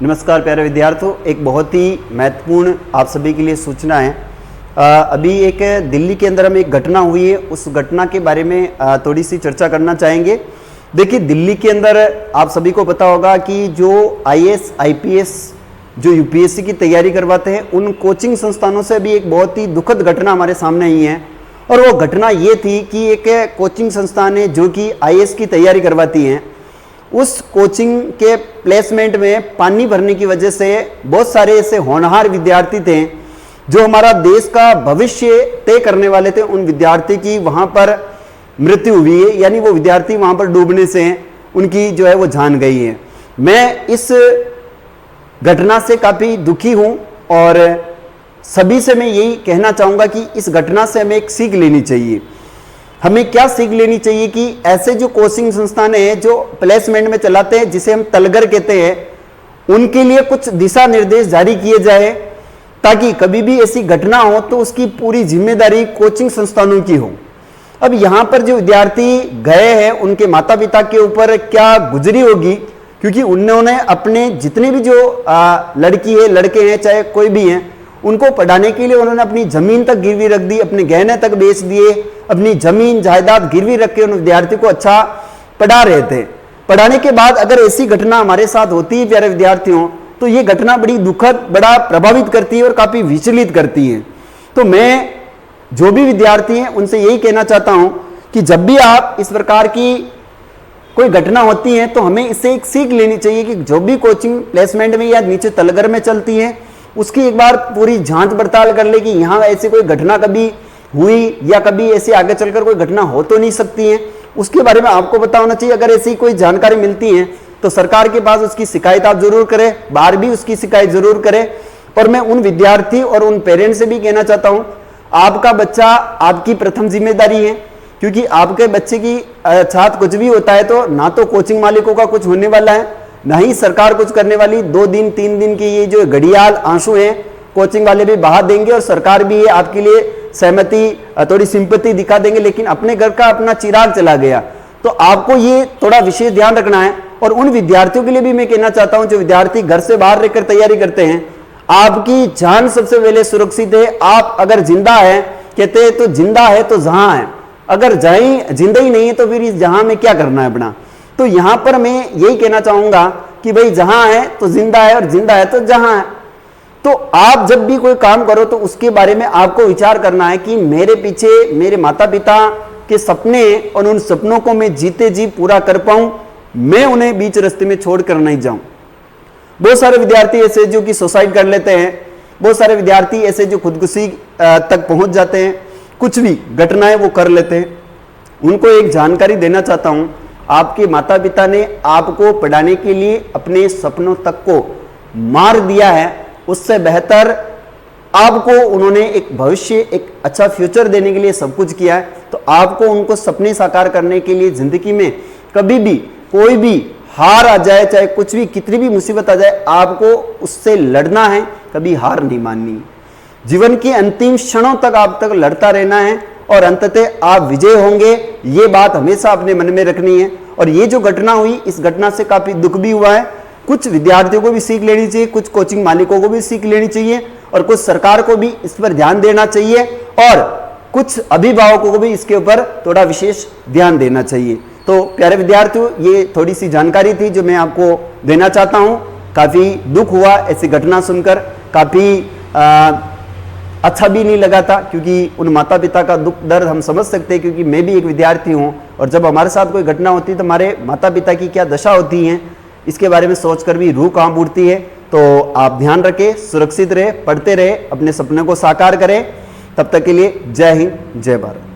नमस्कार प्यारे विद्यार्थियों, एक बहुत ही महत्वपूर्ण आप सभी के लिए सूचना है। अभी एक दिल्ली के अंदर हम एक घटना हुई है, उस घटना के बारे में थोड़ी सी चर्चा करना चाहेंगे। देखिए, दिल्ली के अंदर आप सभी को पता होगा कि जो आईएएस आईपीएस जो यूपीएससी की तैयारी करवाते हैं, उन कोचिंग संस्थानों से अभी एक बहुत ही दुखद घटना हमारे सामने आई है। और वो घटना ये थी कि एक कोचिंग संस्थान है जो कि आईएएस की तैयारी करवाती हैं, उस कोचिंग के प्लेसमेंट में पानी भरने की वजह से बहुत सारे ऐसे होनहार विद्यार्थी थे जो हमारा देश का भविष्य तय करने वाले थे। उन विद्यार्थी की वहां पर मृत्यु हुई है, यानी वो विद्यार्थी वहां पर डूबने से उनकी जो है वो जान गई है। मैं इस घटना से काफी दुखी हूं और सभी से मैं यही कहना चाहूंगा कि इस घटना से हमें एक सीख लेनी चाहिए। हमें क्या सीख लेनी चाहिए कि ऐसे जो कोचिंग संस्थान है जो प्लेसमेंट में चलाते हैं, जिसे हम तलगर कहते हैं, उनके लिए कुछ दिशा निर्देश जारी किए जाए ताकि कभी भी ऐसी घटना हो तो उसकी पूरी जिम्मेदारी कोचिंग संस्थानों की हो। अब यहाँ पर जो विद्यार्थी गए हैं, उनके माता पिता के ऊपर क्या गुजरी होगी, क्योंकि उन्होंने अपने जितने भी जो लड़की है लड़के हैं, चाहे कोई भी हैं, उनको पढ़ाने के लिए उन्होंने अपनी जमीन तक गिरवी रख दी, अपने गहने तक बेच दिए, अपनी जमीन जायदाद गिरवी रख के उन विद्यार्थी को अच्छा पढ़ा रहे थे। पढ़ाने के बाद अगर ऐसी घटना हमारे साथ होती है प्यारे विद्यार्थियों, तो ये घटना बड़ी दुखद, बड़ा प्रभावित करती है और काफी विचलित करती है। तो मैं जो भी विद्यार्थी हैं उनसे यही कहना चाहता हूं कि जब भी आप इस प्रकार की कोई घटना होती है तो हमें इससे एक सीख लेनी चाहिए कि जो भी कोचिंग प्लेसमेंट में या नीचे तलगर में चलती है, उसकी एक बार पूरी जांच पड़ताल कर ले कि यहाँ ऐसी कोई घटना कभी हुई या कभी ऐसे आगे चलकर कोई घटना हो तो नहीं सकती है, उसके बारे में आपको पता होना चाहिए। अगर ऐसी कोई जानकारी मिलती है तो सरकार के पास उसकी शिकायत आप जरूर करें, बाहर भी उसकी शिकायत जरूर करें। और मैं उन विद्यार्थी और उन पेरेंट्स से भी कहना चाहता हूं, आपका बच्चा आपकी प्रथम जिम्मेदारी है, क्योंकि आपके बच्चे की साथ कुछ भी होता है तो ना तो कोचिंग मालिकों का कुछ होने वाला है, ना ही सरकार कुछ करने वाली। 2 दिन 3 दिन की ये जो घड़ियाल आंसू हैं, कोचिंग वाले भी बहा देंगे और सरकार भी आपके लिए सहमति, थोड़ी सिंपैथी दिखा देंगे, लेकिन अपने घर का अपना चिराग चला गया। तो आपको ये थोड़ा विशेष ध्यान रखना है। और उन विद्यार्थियों के लिए भी मैं कहना चाहता हूं जो विद्यार्थी घर से बाहर रहकर तैयारी करते हैं, आपकी जान सबसे पहले सुरक्षित है। आप अगर जिंदा है, कहते हैं तो जिंदा है तो जहां है, अगर जिंदा ही नहीं है तो फिर इस जहां में क्या करना है अपना। तो यहां पर मैं यही कहना चाहूंगा कि भाई जहां है तो जिंदा है और जिंदा है तो जहां है। तो आप जब भी कोई काम करो तो उसके बारे में आपको विचार करना है कि मेरे पीछे मेरे माता पिता के सपने और उन सपनों को मैं जीते जी पूरा कर पाऊं, मैं उन्हें बीच रास्ते में छोड़कर नहीं जाऊं। बहुत सारे विद्यार्थी ऐसे जो कि सुसाइड कर लेते हैं, बहुत सारे विद्यार्थी ऐसे जो खुदकुशी तक पहुंच जाते हैं, कुछ भी घटनाएं वो कर लेते हैं। उनको एक जानकारी देना चाहता हूं, आपके माता पिता ने आपको पढ़ाने के लिए अपने सपनों तक को मार दिया है, उससे बेहतर आपको उन्होंने एक भविष्य, एक अच्छा फ्यूचर देने के लिए सब कुछ किया है। तो आपको उनको सपने साकार करने के लिए जिंदगी में कभी भी कोई भी हार आ जाए, चाहे कुछ भी कितनी भी मुसीबत आ जाए, आपको उससे लड़ना है, कभी हार नहीं माननी। जीवन के अंतिम क्षणों तक आप तक लड़ता रहना है और अंततः आप विजय होंगे, ये बात हमेशा अपने मन में रखनी है। और ये जो घटना हुई, इस घटना से काफी दुख भी हुआ है। कुछ विद्यार्थियों को भी सीख लेनी चाहिए, कुछ कोचिंग मालिकों को भी सीख लेनी चाहिए और कुछ सरकार को भी इस पर ध्यान देना चाहिए और कुछ अभिभावकों को भी इसके ऊपर थोड़ा विशेष ध्यान देना चाहिए। तो प्यारे विद्यार्थियों, ये थोड़ी सी जानकारी थी जो मैं आपको देना चाहता हूं। काफी दुख हुआ ऐसी घटना सुनकर, काफी अच्छा भी नहीं लगा था, क्योंकि उन माता पिता का दुख दर्द हम समझ सकते हैं, क्योंकि मैं भी एक विद्यार्थी हूं और जब हमारे साथ कोई घटना होती है तो हमारे माता पिता की क्या दशा होती है, इसके बारे में सोचकर भी रूह कांप उठती है। तो आप ध्यान रखें, सुरक्षित रहे, पढ़ते रहे, अपने सपने को साकार करें। तब तक के लिए जय हिंद, जय भारत।